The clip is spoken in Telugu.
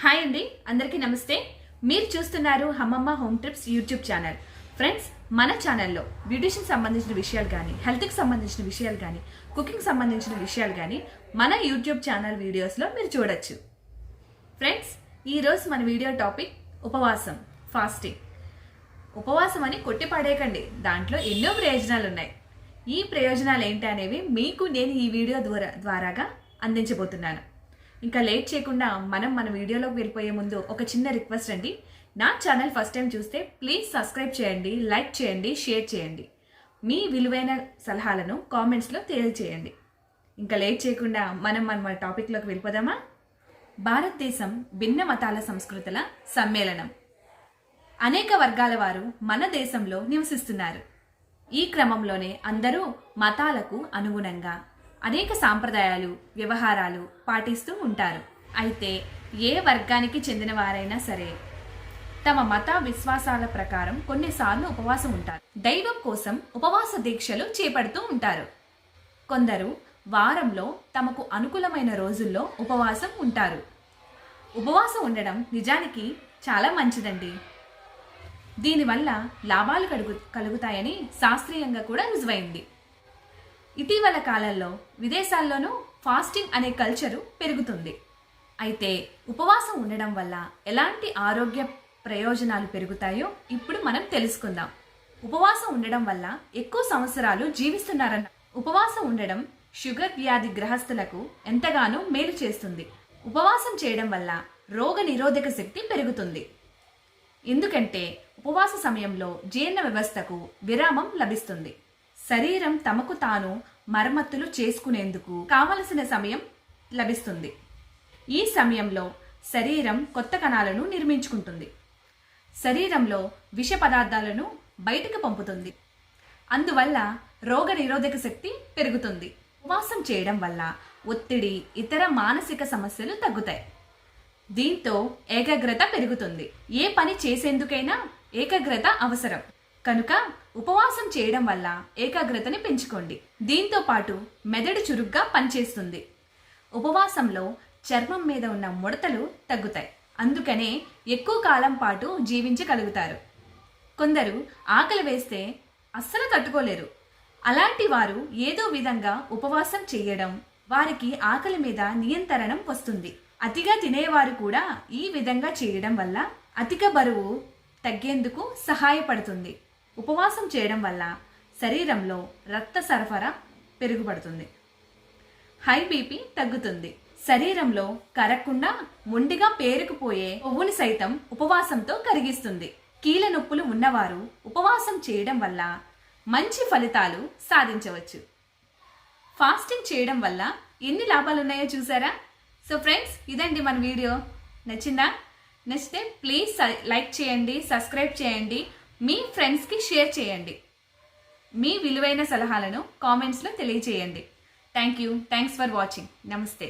హాయ్ అండి, అందరికీ నమస్తే. మీరు చూస్తున్నారు హమ్మమ్మ home trips YouTube channel. Friends, మన ఛానల్లో బ్యూటిషియన్ సంబంధించిన విషయాలు కానీ, హెల్త్కి సంబంధించిన విషయాలు కానీ, కుకింగ్ సంబంధించిన విషయాలు కానీ మన యూట్యూబ్ ఛానల్ వీడియోస్లో మీరు చూడొచ్చు. ఫ్రెండ్స్, ఈరోజు మన వీడియో టాపిక్ ఉపవాసం, ఫాస్టింగ్. ఉపవాసం అని కొట్టి పడేయకండి, దాంట్లో ఎన్నో ప్రయోజనాలు ఉన్నాయి. ఈ ప్రయోజనాలు ఏంటి అనేవి మీకు నేను ఈ వీడియో ద్వారాగా అందించబోతున్నాను. ఇంకా లేట్ చేయకుండా మన వీడియోలోకి వెళ్ళిపోయే ముందు ఒక చిన్న రిక్వెస్ట్ అండి. నా ఛానల్ ఫస్ట్ టైం చూస్తే ప్లీజ్ సబ్స్క్రైబ్ చేయండి, లైక్ చేయండి, షేర్ చేయండి. మీ విలువైన సలహాలను కామెంట్స్లో తెలియజేయండి. ఇంకా లేట్ చేయకుండా మన టాపిక్లోకి వెళ్ళిపోదామా? భారతదేశం భిన్న మతాల సంస్కృతుల సమ్మేళనం. అనేక వర్గాల వారు మన దేశంలో నివసిస్తున్నారు. ఈ క్రమంలోనే అందరూ మతాలకు అనుగుణంగా అనేక సాంప్రదాయాలు, వ్యవహారాలు పాటిస్తూ ఉంటారు. అయితే ఏ వర్గానికి చెందిన వారైనా సరే తమ మత విశ్వాసాల ప్రకారం కొన్నిసార్లు ఉపవాసం ఉంటారు. దైవం కోసం ఉపవాస దీక్షలు చేపడుతూ ఉంటారు. కొందరు వారంలో తమకు అనుకూలమైన రోజుల్లో ఉపవాసం ఉంటారు. ఉపవాసం ఉండడం నిజానికి చాలా మంచిదండి. దీనివల్ల లాభాలు కలుగుతాయని శాస్త్రీయంగా కూడా రుజువైంది. ఇటీవల కాలంలో విదేశాల్లోనూ ఫాస్టింగ్ అనే కల్చరు పెరుగుతుంది. అయితే ఉపవాసం ఉండడం వల్ల ఎలాంటి ఆరోగ్య ప్రయోజనాలు పెరుగుతాయో ఇప్పుడు మనం తెలుసుకుందాం. ఉపవాసం ఉండడం వల్ల ఎక్కువ సంవత్సరాలు జీవిస్తున్నారన్న. ఉపవాసం ఉండడం షుగర్ వ్యాధి గ్రహస్థులకు ఎంతగానో మేలు చేస్తుంది. ఉపవాసం చేయడం వల్ల రోగ నిరోధక శక్తి పెరుగుతుంది. ఎందుకంటే ఉపవాస సమయంలో జీర్ణ వ్యవస్థకు విరామం లభిస్తుంది. శరీరం తమకు తాను మరమ్మతులు చేసుకునేందుకు కావలసిన సమయం లభిస్తుంది. ఈ సమయంలో శరీరం కొత్త కణాలను నిర్మించుకుంటుంది. శరీరంలో విష పదార్థాలను బయటకు పంపుతుంది. అందువల్ల రోగ నిరోధక శక్తి పెరుగుతుంది. ఉపవాసం చేయడం వల్ల ఒత్తిడి, ఇతర మానసిక సమస్యలు తగ్గుతాయి. దీంతో ఏకాగ్రత పెరుగుతుంది. ఏ పని చేసేందుకైనా ఏకాగ్రత అవసరం కనుక ఉపవాసం చేయడం వల్ల ఏకాగ్రతని పెంచుకోండి. దీంతో పాటు మెదడు చురుగ్గా పనిచేస్తుంది. ఉపవాసంలో చర్మం మీద ఉన్న ముడతలు తగ్గుతాయి. అందుకనే ఎక్కువ కాలం పాటు జీవించగలుగుతారు. కొందరు ఆకలి వేస్తే అస్సలు తట్టుకోలేరు. అలాంటి వారు ఏదో విధంగా ఉపవాసం చేయడం వారికి ఆకలి మీద నియంత్రణం వస్తుంది. అతిగా తినేవారు కూడా ఈ విధంగా చేయడం వల్ల అధిక బరువు తగ్గేందుకు సహాయపడుతుంది. ఉపవాసం చేయడం వల్ల శరీరంలో రక్త సరఫరా పెరుగుపడుతుంది. హై బీపీ తగ్గుతుంది. శరీరంలో కరగకుండా మొండిగా పేరుకుపోయే కొవ్వుని సైతం ఉపవాసంతో కరిగిస్తుంది. కీళ్ళ నొప్పులు ఉన్నవారు ఉపవాసం చేయడం వల్ల మంచి ఫలితాలు సాధించవచ్చు. ఫాస్టింగ్ చేయడం వల్ల ఎన్ని లాభాలు ఉన్నాయో చూసారా? సో ఫ్రెండ్స్, ఇదండి మన వీడియో. నచ్చితే ప్లీజ్ లైక్ చేయండి, సబ్స్క్రైబ్ చేయండి, మీ ఫ్రెండ్స్కి షేర్ చేయండి. మీ విలువైన సలహాలను కామెంట్స్లో తెలియజేయండి. Thanks for watching. నమస్తే.